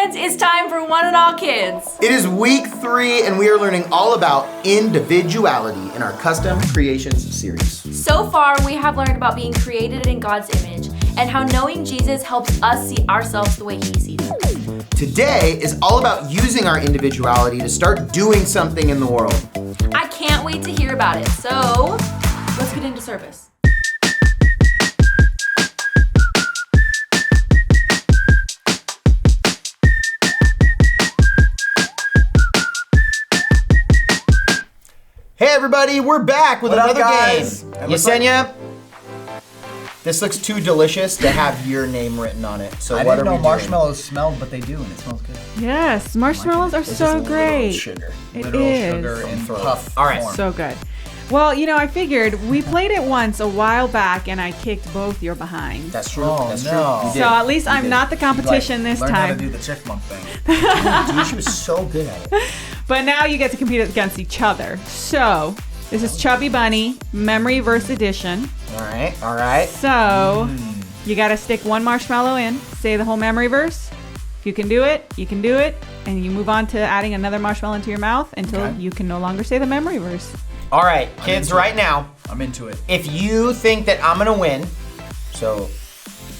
kids, it's time for One and All Kids. It is week 3 and we are learning all about individuality in our Custom Creations series. So far, we have learned about being created in God's image and how knowing Jesus helps us see ourselves the way He sees us. Today is all about using our individuality to start doing something in the world. I can't wait to hear about it, so let's get into service. Hey everybody, we're back with another game. Yesenia, This looks too delicious to have your name written on it. So I what didn't are know we marshmallows smelled, but they do, and it smells good. Yes, marshmallows are so great. Sugar. It Literal is. sugar in puff All right, form. So good. Well, you know, I figured we played it once a while back, and I kicked both your behinds. That's true. Oh, That's no. true. You So did. at least I'm did. not the competition Like, this learn how to time. do the chipmunk thing. Dude, she was so good at it. But now you get to compete against each other. So this is Chubby Bunny Memory Verse Edition. All right, all right. So you got to stick one marshmallow in, say the whole memory verse. If you can do it, you can do it, and you move on to adding another marshmallow into your mouth until you can no longer say the memory verse. All right, kids, right now, I'm into it. if you think that I'm gonna win, so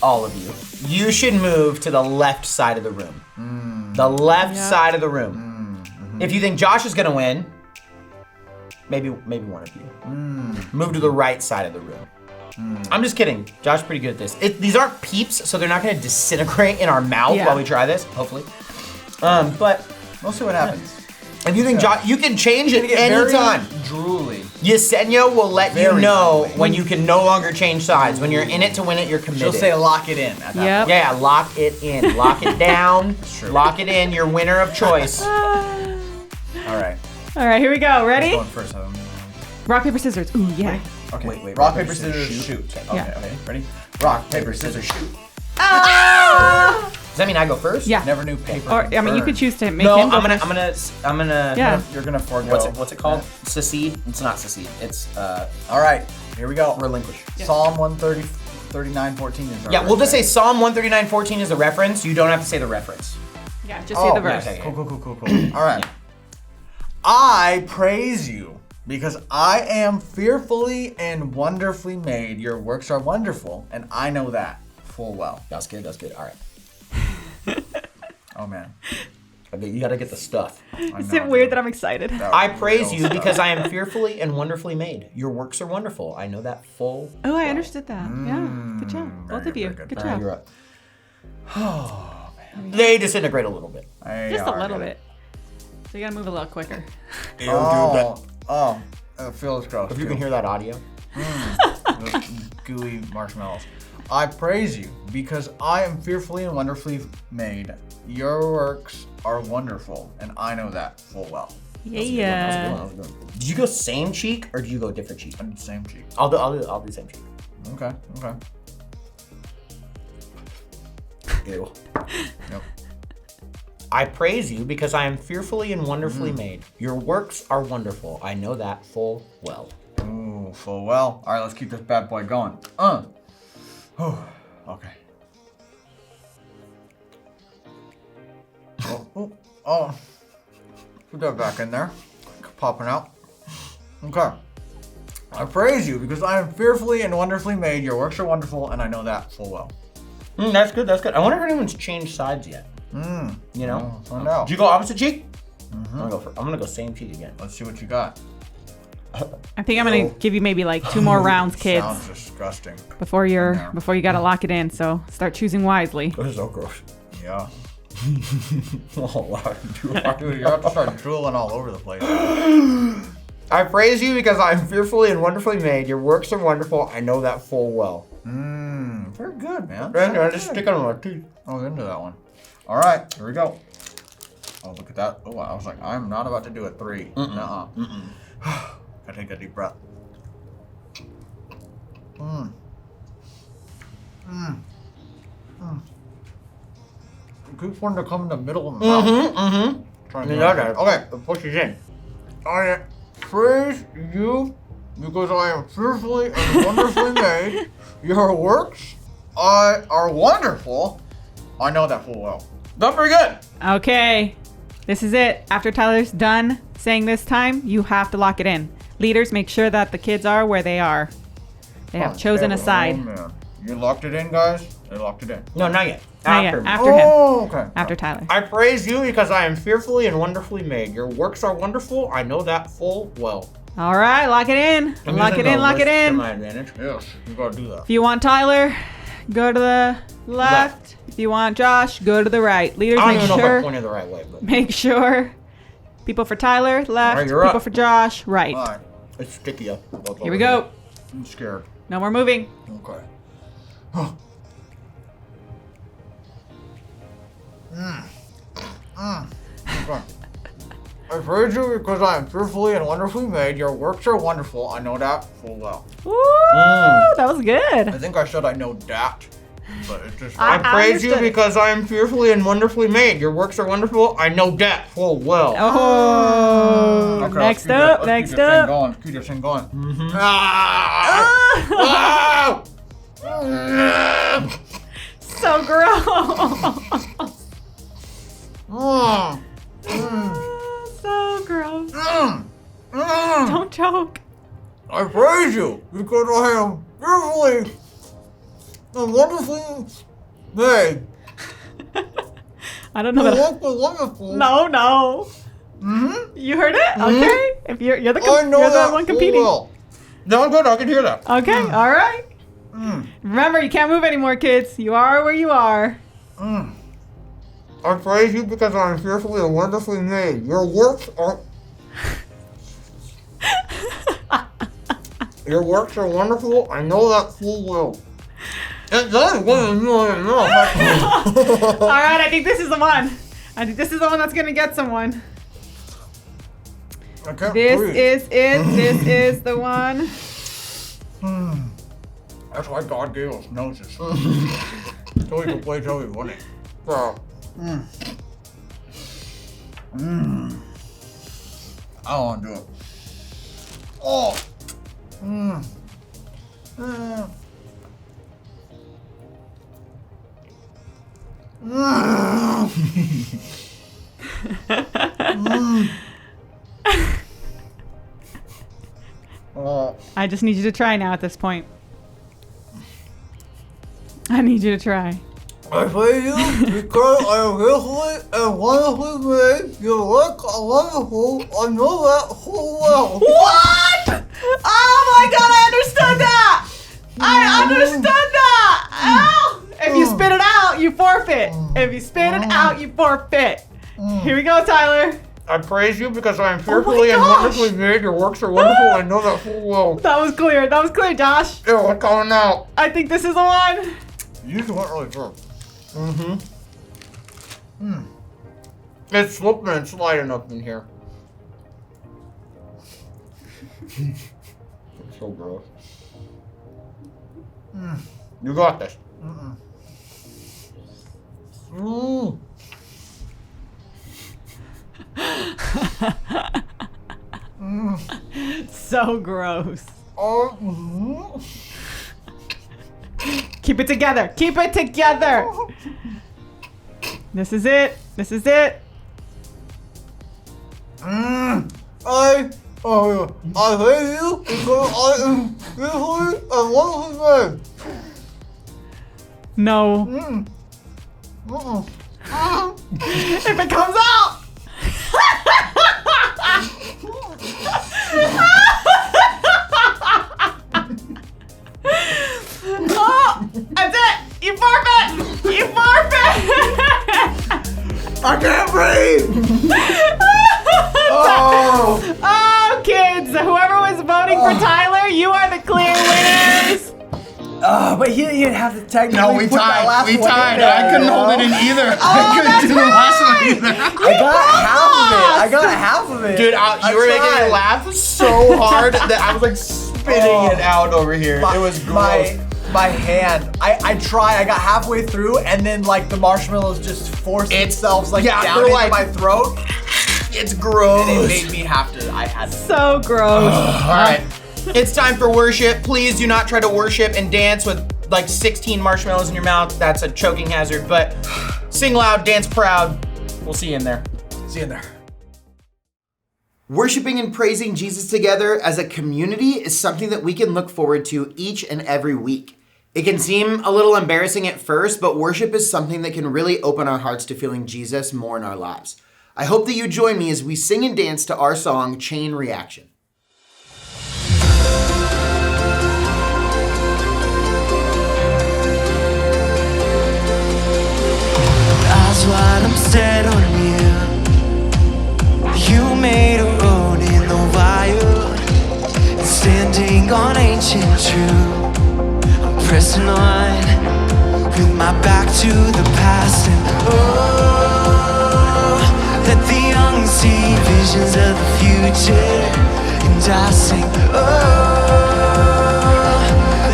all of you, you should move to the left side of the room. The left side of the room. If you think Josh is gonna win, maybe one of you. Move to the right side of the room. I'm just kidding. Josh is pretty good at this. These aren't peeps, so they're not gonna disintegrate in our mouth Yeah. while we try this, hopefully. But We'll see what happens. if you think Josh, you can change it anytime. Drooly. Yesenia will let you Very know drooly. when you can no longer change sides. When you're in it to win it, you're committed. She'll say lock it in at that Yep. Yeah, lock it in. Lock it down. true. Lock it in. Your winner of choice. point. All right. All right, here we go. Ready? Going first. Rock, paper, scissors. Ooh, yeah. Okay. Wait, Rock, paper, scissors, shoot. Okay, Yeah. okay. Ready? Rock, paper, scissors, shoot. Does that mean I go first? Yeah. Never knew paper. Or, could I mean, you burn. could choose to make No, him go I'm gonna. first. Yeah. Yeah. You're gonna forego. What's it called? Secede? It's not secede. It's All right. Here we go. relinquish. Psalm 139:14 is our Yeah, we'll just say reference. Psalm 139:14 is the reference. You don't have to say the reference. Yeah, just say the verse. okay. Cool. All right. I praise you because I am fearfully and wonderfully made. Your works are wonderful, and I know that full well. That's good. All right. Oh man. Okay, you gotta get the stuff. Is it weird that I'm excited? I praise you because I am fearfully and wonderfully made. Your works are wonderful. I know that full. Oh, I understood that. Yeah, good job. Both of you. very good. Good All right, job. you're up. Oh man. They disintegrate a little bit. Just a little bit. So you gotta move a little quicker. Oh, it feels gross. If you can hear that audio. Those gooey marshmallows. I praise you because I am fearfully and wonderfully made. Your works are wonderful, and I know that full well. Yeah. That was a good one. Did you go same cheek or did you go different cheek? And same cheek. I'll do same cheek. Okay. Ew. Yep. I praise you because I am fearfully and wonderfully made. Your works are wonderful. I know that full well. Ooh, full well. All right, let's keep this bad boy going. Okay. Oh. Put that back in there. Popping out. Okay. I praise you because I am fearfully and wonderfully made. Your works are wonderful, and I know that full well. That's good. I wonder if anyone's changed sides yet. You know? Find out. Did you go opposite cheek? I'm gonna go same cheek again. Let's see what you got. I think I'm gonna give you maybe like 2 more rounds, kids, Sounds disgusting. before you gotta lock it in. So start choosing wisely. This is so gross. Yeah. Oh, wow. Dude, you have to start drooling all over the place. I praise you because I am fearfully and wonderfully made. Your works are wonderful. I know that full well. Very good, man. I just stick it on my teeth. I was into that one. All right, here we go. Oh, look at that. Oh, I was like, I'm not about to do a 3. Nuh-uh. Gotta take a deep breath. It keeps wanting to come in the middle of the mouth. Trying to Okay, It pushes in. I praise you because I am fearfully and wonderfully made. Your works are wonderful. I know that full well. Not very good. Okay. This is it. After Tyler's done saying this time, you have to lock it in. Leaders, make sure that the kids are where they are. They have chosen a side. Oh, man. You locked it in, guys? They locked it in. No, not yet. Not yet. After him. Oh, okay. After Tyler. I praise you because I am fearfully and wonderfully made. Your works are wonderful. I know that full well. All right, lock it in. I'm Lock it using in, the lock it list to in. my advantage. Yes, you gotta do that. If you want Tyler, go to the left. If you want Josh, go to the right. Leaders, I don't make even know if I sure. pointed the right way, but Make sure. People for Tyler, left. Alright, you're People up. for Josh, right. All right. it's sticky up. Here we go. I'm scared. No more moving. Okay. Okay. I praise you because I am fearfully and wonderfully made. Your works are wonderful. I know that full well. Woo! That was I good. think I said I know that, but it's just. I I praise you understood it. because I am fearfully and wonderfully made. Your works are wonderful. I know that full well. Oh, Okay, next let's up, keep next this thing up. going. Let's keep this thing going. So gross. So gross. Don't choke. I praise you because I am fearfully and wonderfully made. I don't know Your that. works are wonderful. No. Mm-hmm. You heard it? Okay. If you're the I know you're the that one full competing. well. No, good. I can hear that. Okay. All right. Remember, you can't move anymore, kids. You are where you are. I praise you because I am fearfully and wonderfully made. Your works are. Your works are wonderful. I know that full well. It does. What do you know? All right. I think this is the one. I think this is the one that's gonna get someone. I can't This breathe. is it. This is the one. That's why God gave us noses. So we can play till we won it. Bro. I don't want to do it. Oh. Oh. I just need you to try now at this point. I need you to try. I praise you because I am fearfully and wonderfully made. Your work are wonderful. I know that full well. What? Oh my god, I understood that! I understood that! Ow! If you spit it out, you forfeit. If you spit it out, you forfeit. Here we go, Tyler. I praise you because I am fearfully and gosh. wonderfully made. Your works are wonderful. I know that full well. That was clear. That was clear, Josh. Ew, I'm calling out. I think this is the one. You just went really fast. It's slipping and sliding up in here. It's so gross. You got this. So gross. Oh. Keep it together. Keep it together. This is it. This is it. I hate you because I am fearfully and wonderfully made. No. If it comes out. Oh, that's it. You forfeit. You forfeit. I can't breathe! Oh! Oh, kids. Whoever was voting for Tyler, you are the clear winners. But he didn't have to technically No, we put that tied. last We one in tied. there, I couldn't you hold know? it in either. Oh, I couldn't do the last one either. I got half of it. I got half of it. Dude, you were making me tried. laugh so hard that I was like spitting it out over here. It was gross. My hand. I tried. I got halfway through, and then like the marshmallows just forced themselves like yeah, down they're into like- my throat, It's gross. and it made me have to. I had to. So gross. All right. It's time for worship. Please do not try to worship and dance with like 16 marshmallows in your mouth. That's a choking hazard. But Sing loud, dance proud. We'll see you in there. See you in there. Worshiping and praising Jesus together as a community is something that we can look forward to each and every week. It can seem a little embarrassing at first, but worship is something that can really open our hearts to feeling Jesus more in our lives. I hope that you join me as we sing and dance to our song, Chain Reaction. Eyes wide, I'm set on you. You made a road in the wild, and standing on ancient truth. I'm pressing on with my back to the past, and oh, let the young see visions of the future, and I sing, oh,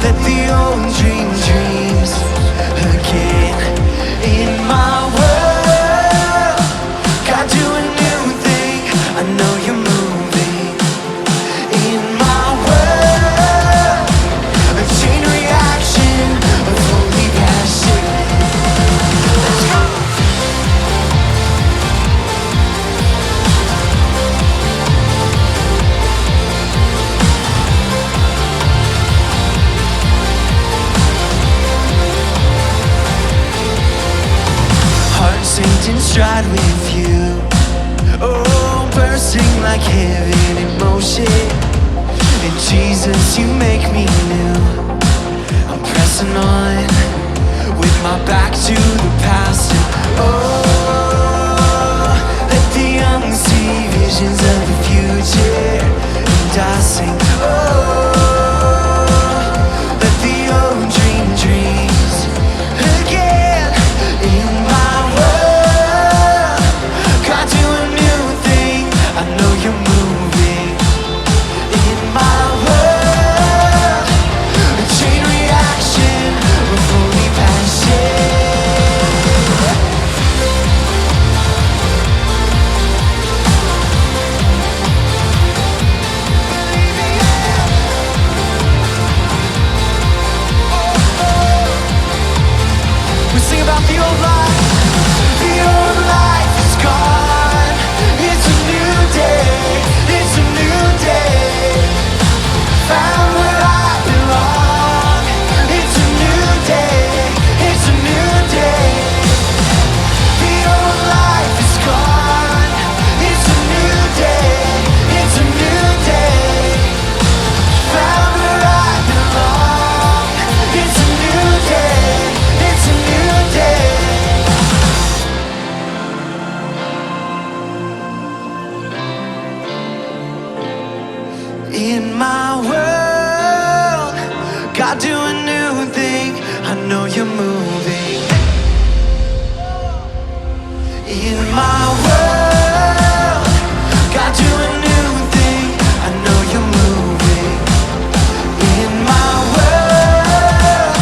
let the old dream dreams again. In my world, God, do a new thing. I know you're moving. In my world, a chain reaction of holy passion. Let's go. Heart synced in stride with you. Oh, bursting like heaven in motion. And Jesus, you make me new. I'm pressing on with my back to the past. And oh, let the young see visions of the future. And I sing, oh, let the old dream dreams again. In my world, God, do a new thing. I know you're moving. In my world, a chain reaction of holy passion. We sing about the old life. The old life is gone. It's a new day. It's a new day. Found where I belong. It's a new day. It's a new day. The old life is gone. It's a new day. It's a new day. Found where I belong. It's a new day. It's a new day. In my world, God, do a new thing. I know you're moving. In my world, God, do a new thing. I know you're moving. In my world,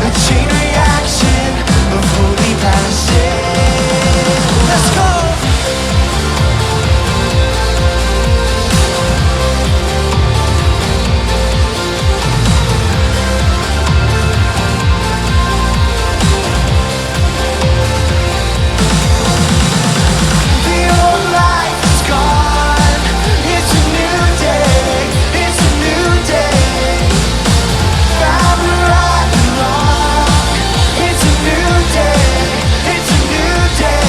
a chain reaction of holy passion. Let's go. The old life is gone. It's a new day. It's a new day. Found where I belong. It's a new day. It's a new day.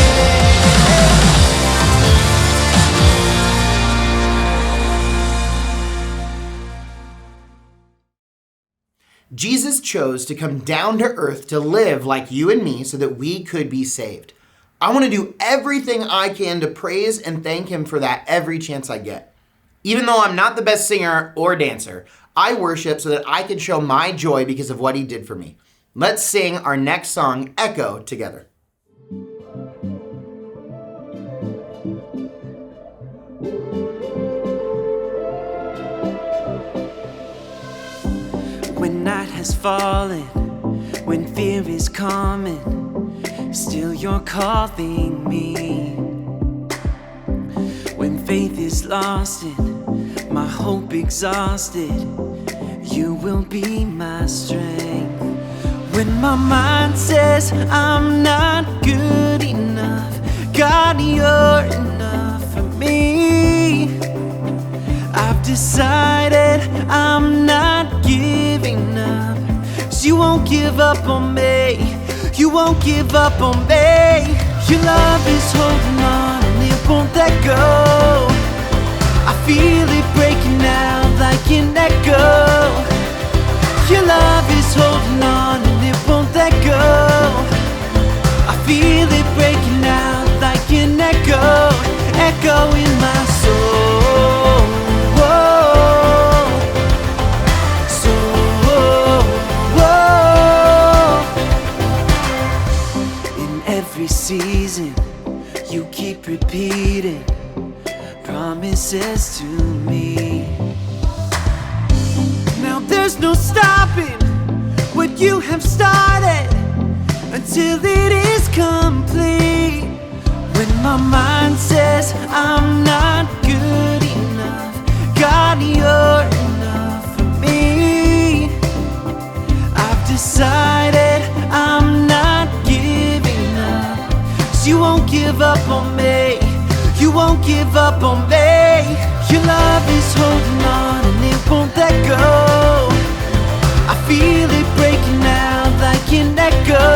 Jesus chose to come down to earth to live like you and me so that we could be saved. I want to do everything I can to praise and thank him for that every chance I get. Even though I'm not the best singer or dancer, I worship so that I can show my joy because of what he did for me. Let's sing our next song, Echo, together. When night has fallen, when fear is coming, still you're calling me. When faith is lost and my hope exhausted, you will be my strength. When my mind says I'm not good enough, God, you're enough for me. I've decided I'm not giving up, 'cause you won't give up on me. You won't give up on me. Your love is holding on and it won't let go. I feel it breaking out like an echo. Your love is holding on and it won't let go. I feel it breaking out like an echo, echo in my soul. Whoa. So, whoa. In every season, you keep repeating promises to me. Now there's no stopping what you have started until it is complete. When my mind says I'm not good enough, God, you're enough for me. I've decided I'm not giving up, 'cause you won't give up on me. You won't give up on me. Your love is holding on and it won't let go. I feel it breaking out like an echo.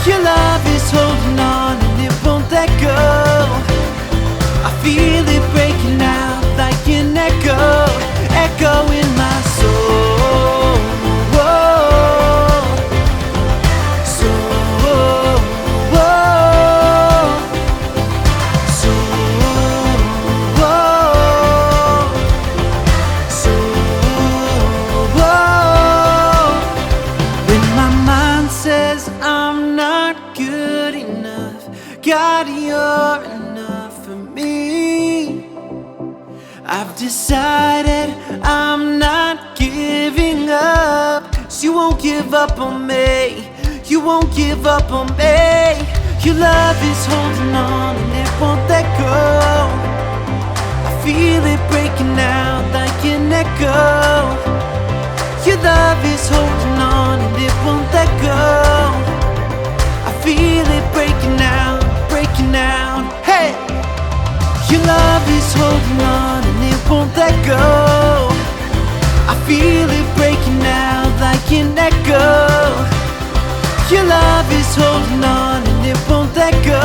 Your love is holding on and it won't let go. I feel it breaking out like an echo, echo in my soul. Whoa. So, whoa. So, whoa. So, whoa. When my mind says I'm not good enough, God, you're enough for me. I've decided I'm not giving up, 'cause you won't give up on me. You won't give up on me. Your love is holding on and it won't let go. I feel it breaking out like an echo. Your love is holding on and it won't let go. I feel it breaking out, breaking out. Hey! Your love is holding on and it won't let go. I feel it breaking out like an echo. Your love is holding on and it won't let go.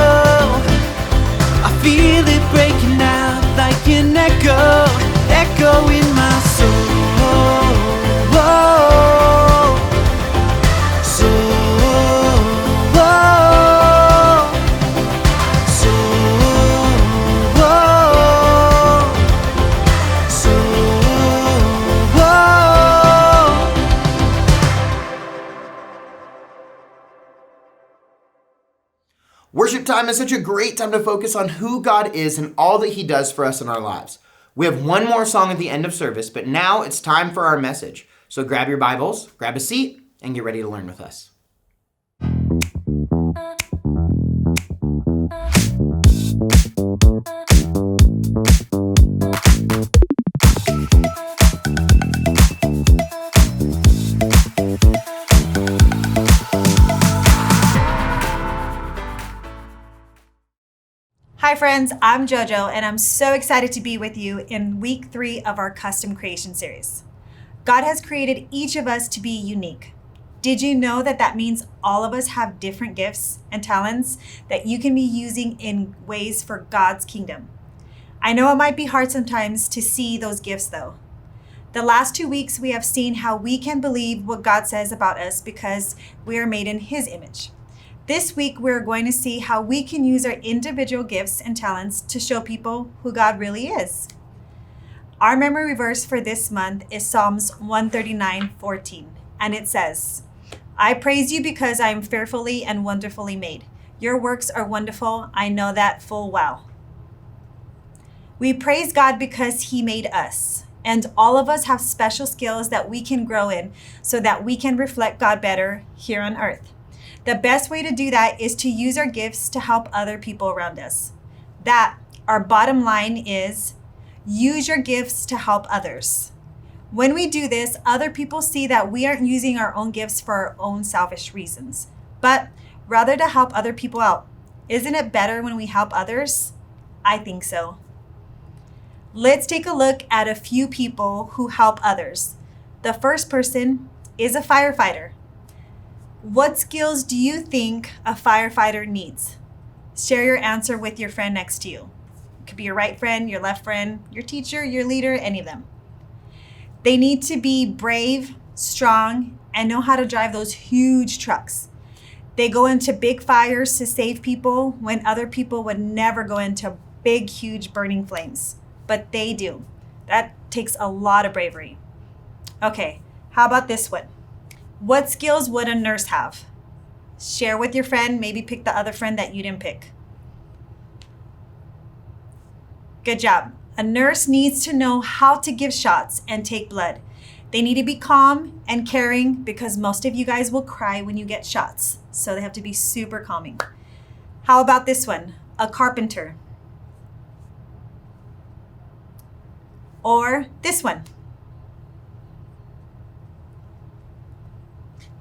I feel it breaking out like an echo, echo in my soul. Whoa. So, whoa. So, whoa. So, whoa. Worship time is such a great time to focus on who God is and all that He does for us in our lives. We have one more song at the end of service, but now it's time for our message. So grab your Bibles, grab a seat, and get ready to learn with us. Hi friends, I'm JoJo and I'm so excited to be with you in week 3 of our custom creation series. God has created each of us to be unique. Did you know that means all of us have different gifts and talents that you can be using in ways for God's kingdom? I know it might be hard sometimes to see those gifts though. The last 2 weeks we have seen how we can believe what God says about us because we are made in His image. This week, we're going to see how we can use our individual gifts and talents to show people who God really is. Our memory verse for this month is Psalms 139:14, and it says, I praise you because I am fearfully and wonderfully made. Your works are wonderful, I know that full well. We praise God because He made us, and all of us have special skills that we can grow in so that we can reflect God better here on earth. The best way to do that is to use our gifts to help other people around us. That, our bottom line is, use your gifts to help others. When we do this, other people see that we aren't using our own gifts for our own selfish reasons, but rather to help other people out. Isn't it better when we help others? I think so. Let's take a look at a few people who help others. The first person is a firefighter. What skills do you think a firefighter needs? Share your answer with your friend next to you. It could be your right friend, your left friend, your teacher, your leader, any of them. They need to be brave, strong, and know how to drive those huge trucks. They go into big fires to save people when other people would never go into big, huge burning flames. But they do. That takes a lot of bravery. Okay, how about this one? What skills would a nurse have? Share with your friend, maybe pick the other friend that you didn't pick. Good job. A nurse needs to know how to give shots and take blood. They need to be calm and caring because most of you guys will cry when you get shots. So they have to be super calming. How about this one? A carpenter. Or this one.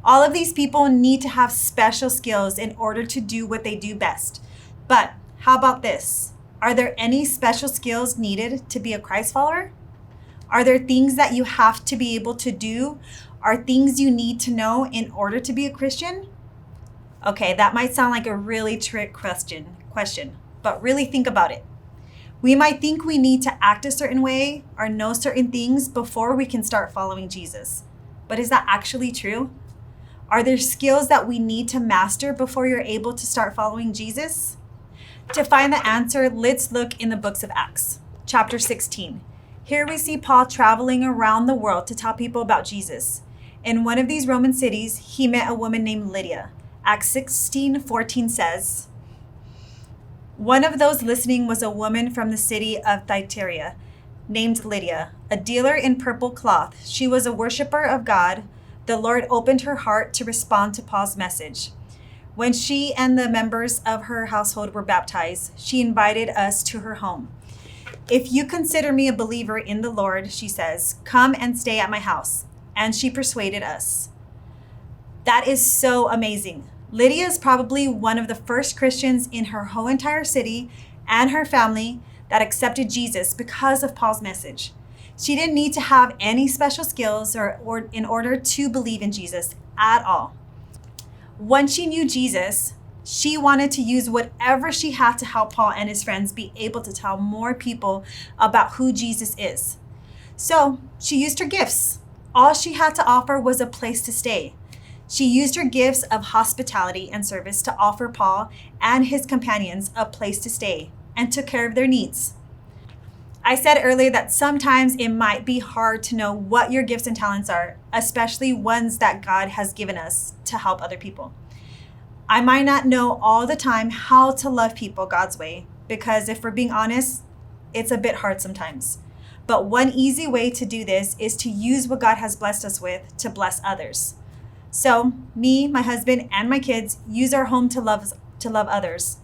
All of these people need to have special skills in order to do what they do best. But how about this? Are there any special skills needed to be a Christ follower? Are there things that you have to be able to do? Are things you need to know in order to be a Christian? Okay, that might sound like a really trick question, but really think about it. We might think we need to act a certain way or know certain things before we can start following Jesus. But is that actually true? Are there skills that we need to master before you're able to start following Jesus? To find the answer, let's look in the books of Acts, chapter 16. Here we see Paul traveling around the world to tell people about Jesus. In one of these Roman cities, he met a woman named Lydia. Acts 16:14 says, one of those listening was a woman from the city of Thyatira named Lydia, a dealer in purple cloth. She was a worshiper of God. The Lord opened her heart to respond to Paul's message. When she and the members of her household were baptized, she invited us to her home. If you consider me a believer in the Lord, she says, come and stay at my house. And she persuaded us. That is so amazing. Lydia is probably one of the first Christians in her whole entire city and her family that accepted Jesus because of Paul's message. She didn't need to have any special skills or in order to believe in Jesus at all. Once she knew Jesus, she wanted to use whatever she had to help Paul and his friends be able to tell more people about who Jesus is. So she used her gifts. All she had to offer was a place to stay. She used her gifts of hospitality and service to offer Paul and his companions a place to stay and took care of their needs. I said earlier that sometimes it might be hard to know what your gifts and talents are, especially ones that God has given us to help other people. I might not know all the time how to love people God's way, because if we're being honest, it's a bit hard sometimes. But one easy way to do this is to use what God has blessed us with to bless others. So me, my husband, and my kids use our home to love others.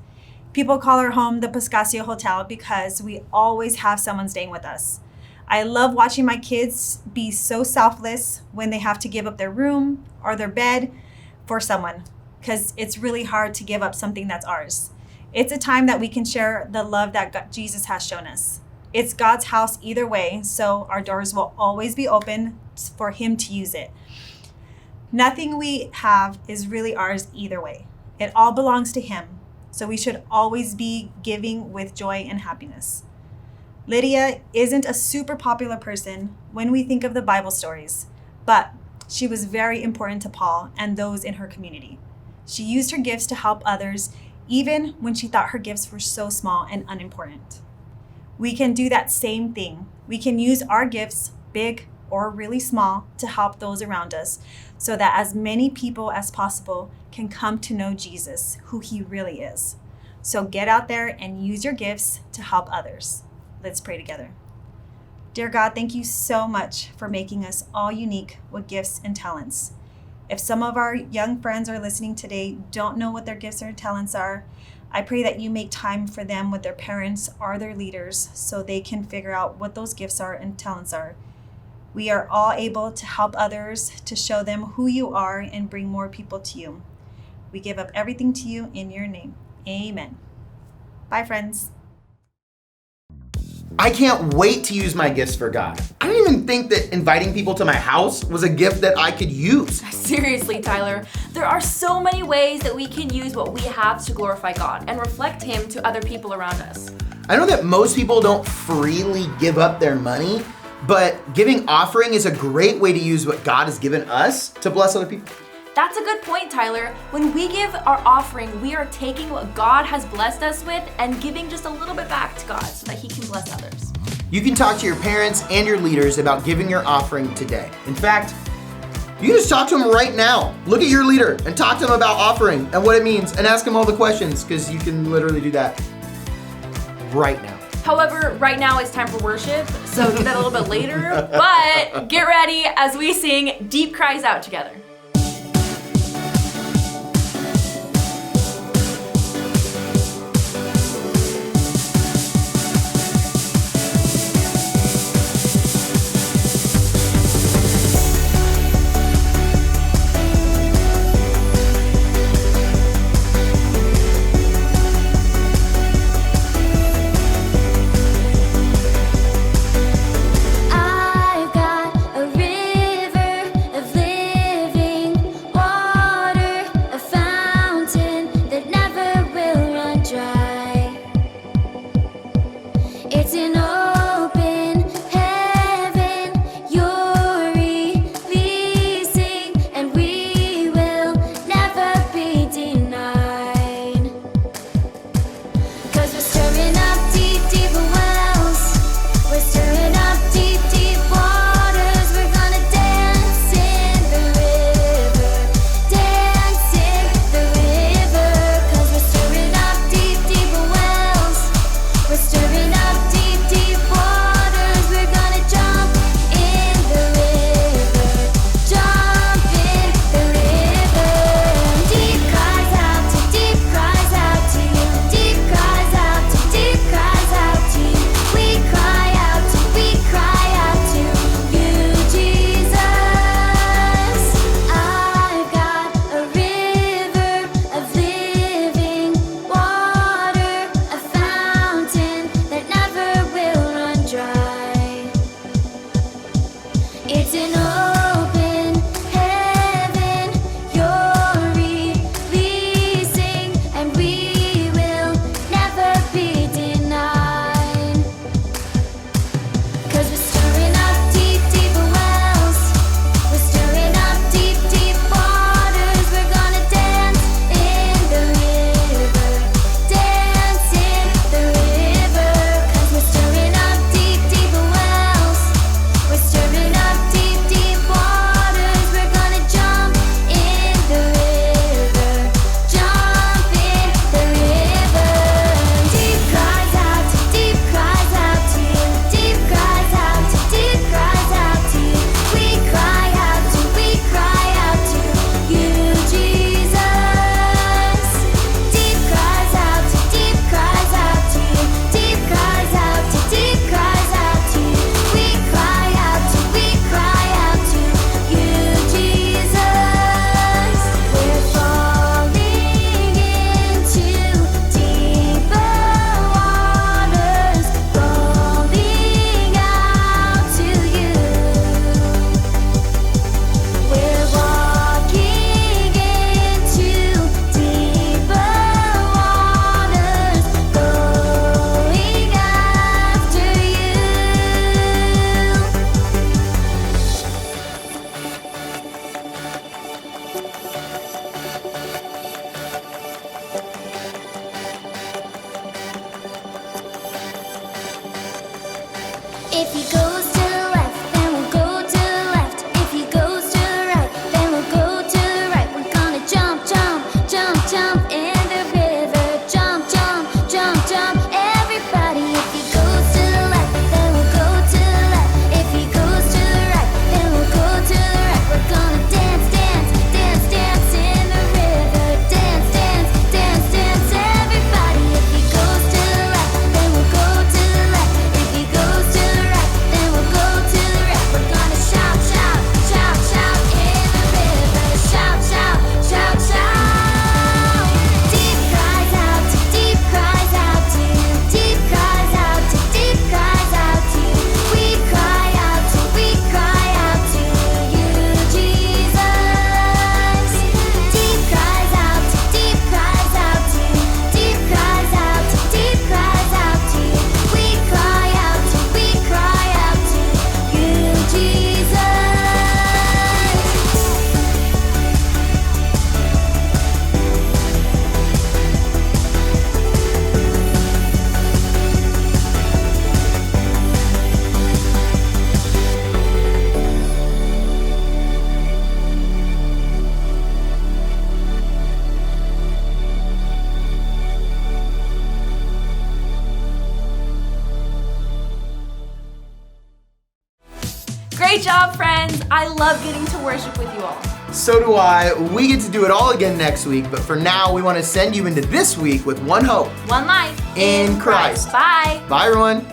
People call our home the Pascasio Hotel because we always have someone staying with us. I love watching my kids be so selfless when they have to give up their room or their bed for someone, because it's really hard to give up something that's ours. It's a time that we can share the love that Jesus has shown us. It's God's house either way, so our doors will always be open for Him to use it. Nothing we have is really ours either way. It all belongs to Him. So we should always be giving with joy and happiness. Lydia isn't a super popular person when we think of the Bible stories, but she was very important to Paul and those in her community. She used her gifts to help others, even when she thought her gifts were so small and unimportant. We can do that same thing. We can use our gifts, big or really small, to help those around us so that as many people as possible can come to know Jesus, who He really is. So get out there and use your gifts to help others. Let's pray together. Dear God, thank you so much for making us all unique with gifts and talents. If some of our young friends are listening today don't know what their gifts or talents are, I pray that you make time for them with their parents or their leaders so they can figure out what those gifts are and talents are. we are all able to help others, to show them who you are and bring more people to you. We give up everything to you in your name. Amen. Bye, friends. I can't wait to use my gifts for God. I didn't even think that inviting people to my house was a gift that I could use. Seriously, Tyler, there are so many ways that we can use what we have to glorify God and reflect Him to other people around us. I know that most people don't freely give up their money, but giving offering is a great way to use what God has given us to bless other people. That's a good point, Tyler. When we give our offering, we are taking what God has blessed us with and giving just a little bit back to God so that He can bless others. You can talk to your parents and your leaders about giving your offering today. In fact, you can just talk to them right now. Look at your leader and talk to them about offering and what it means and ask them all the questions, because you can literally do that right now. However, right now it's time for worship, so do that a little bit later. But get ready as we sing Deep Cries Out together. I've got a river of living water, a fountain that never will run dry. It's an open heaven you're releasing, and we will never be denied. 'Cause we're stirring up deep, deep wells. We're stirring up deep, deep waters. We're gonna dance in the river, dance in the river. 'Cause we're stirring up deep, deep wells. We're stirring up deep, deep waters. We're gonna jump in the river, jump in the river. Deep cries out to deep cries out to you. Deep cries out to deep cries out to you. We cry out to you, Jesus. I've got a river of living water, a fountain that never will run dry. It's an open heaven you're releasing, and we will never be denied. 'Cause we're stirring up deep, deep wells. We're stirring up deep, deep waters. We're gonna dance in the river, dance in the river. 'Cause we're stirring up deep, deep wells. We're stirring up deep, deep waters. We're gonna jump in the river, jump in the river. Deep cries out to deep cries out to you. Deep cries out to deep cries out to you. We cry out to you, Jesus. Deep cries out to deep cries out to you. Deep cries out to deep cries out to you. We cry out to you, Jesus. We're falling into deeper waters, calling out to you. We're walking into deeper waters, going after you. If he goes to the left, then we'll go to the left. If he goes to the right, then we'll go to the right. We're gonna jump, jump, jump, jump in the river. Jump, jump, jump, jump, everybody. If he goes to the left, then we'll go to the left. If he goes to the right, then we'll go to the right. We're gonna dance, dance, dance, dance in the river. Dance, dance, dance, dance, everybody. If he goes to the left, then we'll go to the left. If he goes to the right, then we'll Great job, friends. I love getting to worship with you all. So do I. We get to do it all again next week, but for now, we want to send you into this week with one hope. One life In Christ. Bye. Bye, everyone.